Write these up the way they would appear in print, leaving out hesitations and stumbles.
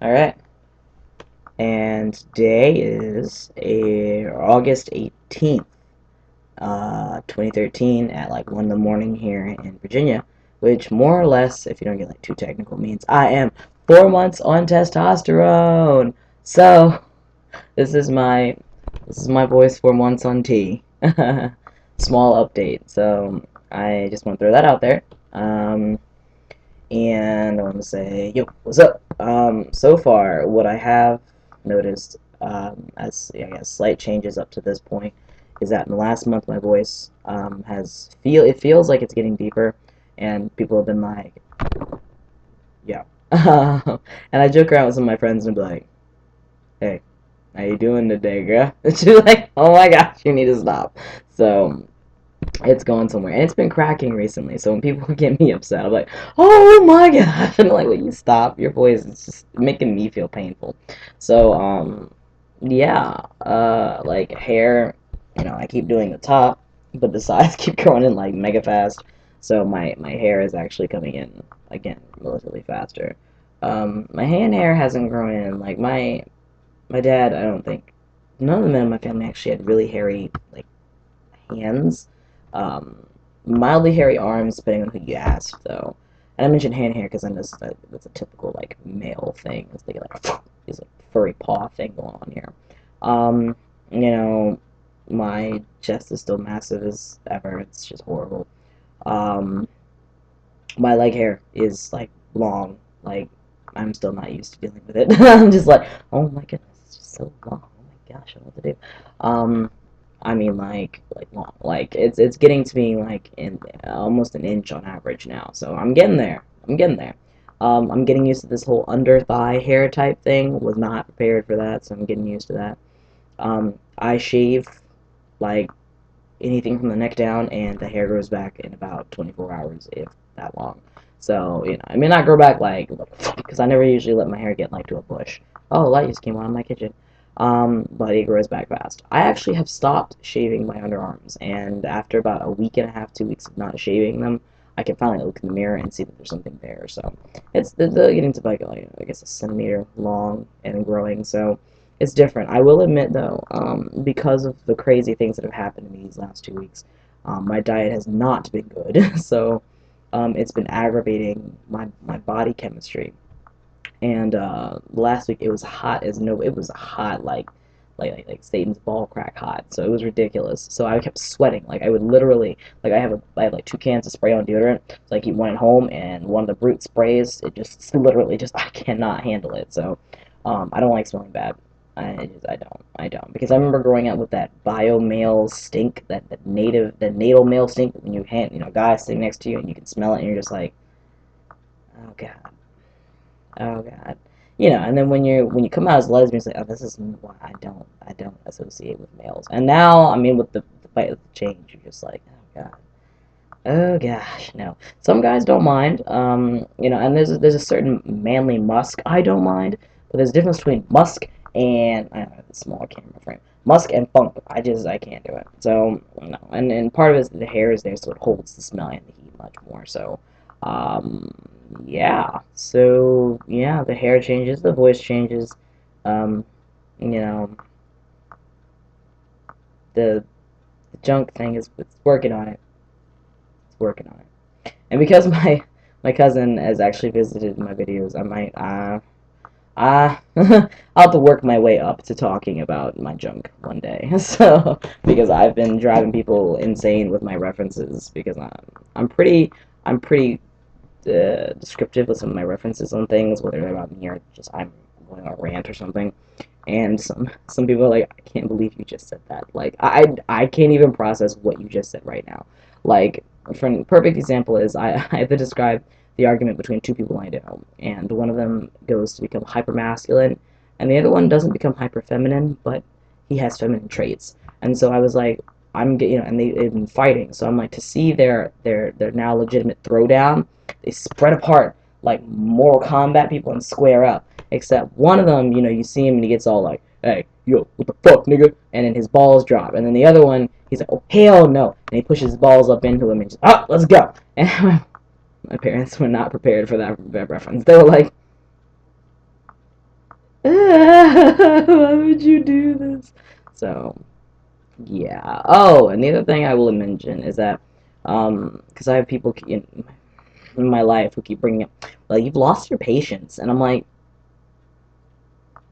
Alright, and today is August 18th, 2013 at like 1 in the morning here in Virginia, which more or less, if you don't get like too technical, means I am 4 months on testosterone. So, this is my voice 4 months on T. Small update. So, I just want to throw that out there. And I want to say, yo, what's up? So far, what I have noticed, as I guess slight changes up to this point, is that in the last month my voice it feels like it's getting deeper, and people have been like, yeah, and I joke around with some of my friends and be like, hey, how you doing today, girl? And she's like, oh my gosh, you need to stop. So it's going somewhere, and it's been cracking recently. So when people get me upset, I'm like, "Oh my gosh!" And I'm like, "Will you stop? Your voice is just making me feel painful." So yeah, like hair, I keep doing the top, but the sides keep growing in like mega fast. So my hair is actually coming in again relatively faster. My hand hair hasn't grown in. Like my dad, I don't think none of the men in my family actually had really hairy like hands. Um, Mildly hairy arms, depending on who you ask, though. And I mentioned hand hair because I know that's a typical like male thing. Is they like these like furry paw thing going on here. Um, you know, my chest is still massive as ever. It's just horrible. Um, my leg hair is like long. Like I'm still not used to dealing with it. I'm just like, oh my goodness, it's just so long. Oh my gosh, I don't know what to do. I mean like long. Like it's getting to be like in almost an inch on average now. So I'm getting there. I'm getting there. I'm getting used to this whole under thigh hair type thing. Was not prepared for that, so I'm getting used to that. I shave like anything from the neck down, and the hair grows back in about 24 hours, if that long. So, it may not grow back like, because I never usually let my hair get like to a bush. Oh, light just came on in my kitchen. But it grows back fast. I actually have stopped shaving my underarms, and after about a week and a half, 2 weeks of not shaving them, I can finally look in the mirror and see that there's something there. So, they're getting to like I guess a centimeter long and growing. So, it's different. I will admit, though, because of the crazy things that have happened to me these last 2 weeks, my diet has not been good. So it's been aggravating my body chemistry. And last week it was hot as no. It was hot like Satan's ball crack hot. So it was ridiculous. So I kept sweating. Like I would literally like I have like 2 cans of spray on deodorant. So I keep one at home and one of the brute sprays. It just literally just I cannot handle it. So I don't like smelling bad. I don't because I remember growing up with that bio male stink, the natal male stink when a guy sitting next to you and you can smell it and you're just like, oh god, oh god, and then when you come out as lesbian, it's like, oh, this is why I don't associate with males. And now I mean with the fight with the change, you're just like, oh god. Oh gosh, no. Some guys don't mind, and there's a certain manly musk I don't mind, but there's a difference between musk and I don't know the small camera frame. Musk and funk, I can't do it. So no, and part of it is the hair is there, so it holds the smell and the heat much more. So, um, yeah. So yeah, the hair changes, the voice changes, um, you know, the, the junk thing is it's working on it. It's working on it. And because my cousin has actually visited my videos, I might I'll have to work my way up to talking about my junk one day. So because I've been driving people insane with my references because I'm pretty descriptive with some of my references on things, whether they're about me or just I'm going on a rant or something. And some people are like, I can't believe you just said that. Like I can't even process what you just said right now. Like for a perfect example is I have to describe the argument between two people I know, and one of them goes to become hyper masculine, and the other one doesn't become hyper feminine, but he has feminine traits. And so I was like, and they've been fighting. So I'm like, to see their now legitimate throwdown, they spread apart like Mortal Kombat people and square up. Except one of them, you see him and he gets all like, hey, yo, what the fuck, nigga? And then his balls drop. And then the other one, he's like, oh, hell no. And he pushes his balls up into him and just, oh, let's go. And my parents were not prepared for that reference. They were like, Why would you do this? So, yeah. Oh, and the other thing I will mention is that, because I have people in my life who keep bringing up, well, you've lost your patience, and I'm like,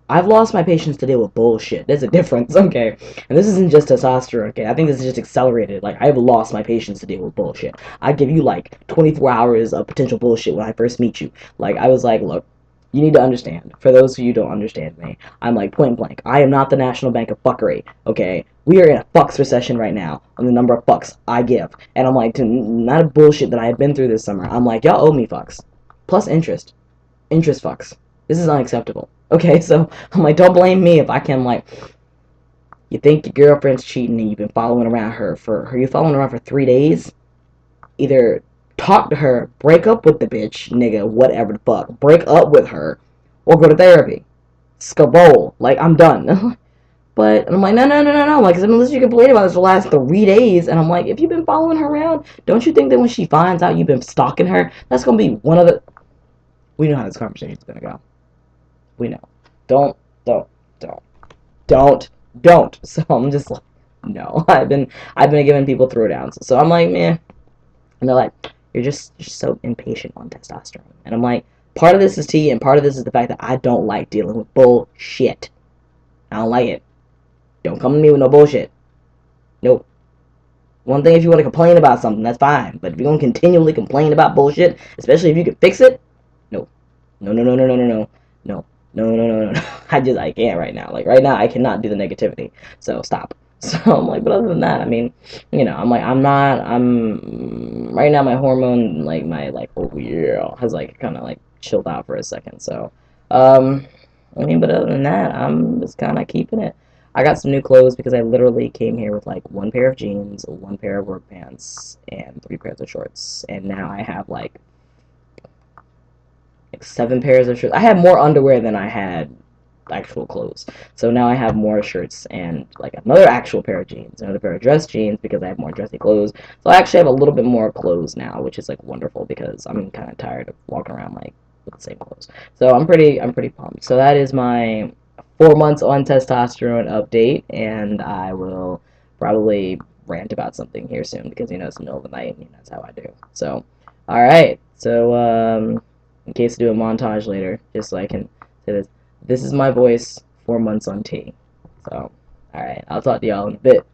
I've lost my patience to deal with bullshit. There's a difference, okay? And this isn't just testosterone, okay? I think this is just accelerated. Like, I've lost my patience to deal with bullshit. I give you, like, 24 hours of potential bullshit when I first meet you. Like, I was like, look, you need to understand. For those of you who don't understand me, I'm like, point blank. I am not the National Bank of Fuckery, okay? We are in a fucks recession right now on the number of fucks I give. And I'm like, to not a bullshit that I have been through this summer. I'm like, y'all owe me fucks. Plus interest. Interest fucks. This is unacceptable. Okay, so I'm like, don't blame me if I can, like, you think your girlfriend's cheating and you've been following around her for you following around for 3 days. Either talk to her, break up with the bitch, nigga, whatever the fuck, break up with her, or go to therapy. Skabole, like, I'm done. But I'm like, no. Like, unless you complain about this for the last 3 days, and I'm like, if you've been following her around, don't you think that when she finds out you've been stalking her, that's gonna be one of the. We know how this conversation's gonna go. We know. Don't, don't, don't, don't. So I'm just like, no. I've been giving people throwdowns. So I'm like, man. And they're like, you're so impatient on testosterone. And I'm like, part of this is tea, and part of this is the fact that I don't like dealing with bullshit. I don't like it. Don't come to me with no bullshit. Nope. One thing if you want to complain about something, that's fine. But if you're gonna continually complain about bullshit, especially if you can fix it, no. No. No. No. I can't right now. Like right now I cannot do the negativity. So stop. So I'm like, but other than that, I mean, I'm like, I'm right now my hormone, like my like oh yeah has like kind of like chilled out for a second. So I mean, but other than that, I'm just kind of keeping it. I got some new clothes because I literally came here with like one pair of jeans, one pair of work pants, and 3 pairs of shorts. And now I have like 7 pairs of shirts. I had more underwear than I had actual clothes. So now I have more shirts and like another actual pair of jeans, another pair of dress jeans because I have more dressy clothes. So I actually have a little bit more clothes now, which is like wonderful because I'm kind of tired of walking around like with the same clothes. So I'm pretty pumped. So that is my 4 months on testosterone update, and I will probably rant about something here soon because it's the middle of the night and that's how I do. So, all right. So in case I do a montage later, just so I can say this. This is my voice 4 months on T. So, alright, I'll talk to y'all in a bit.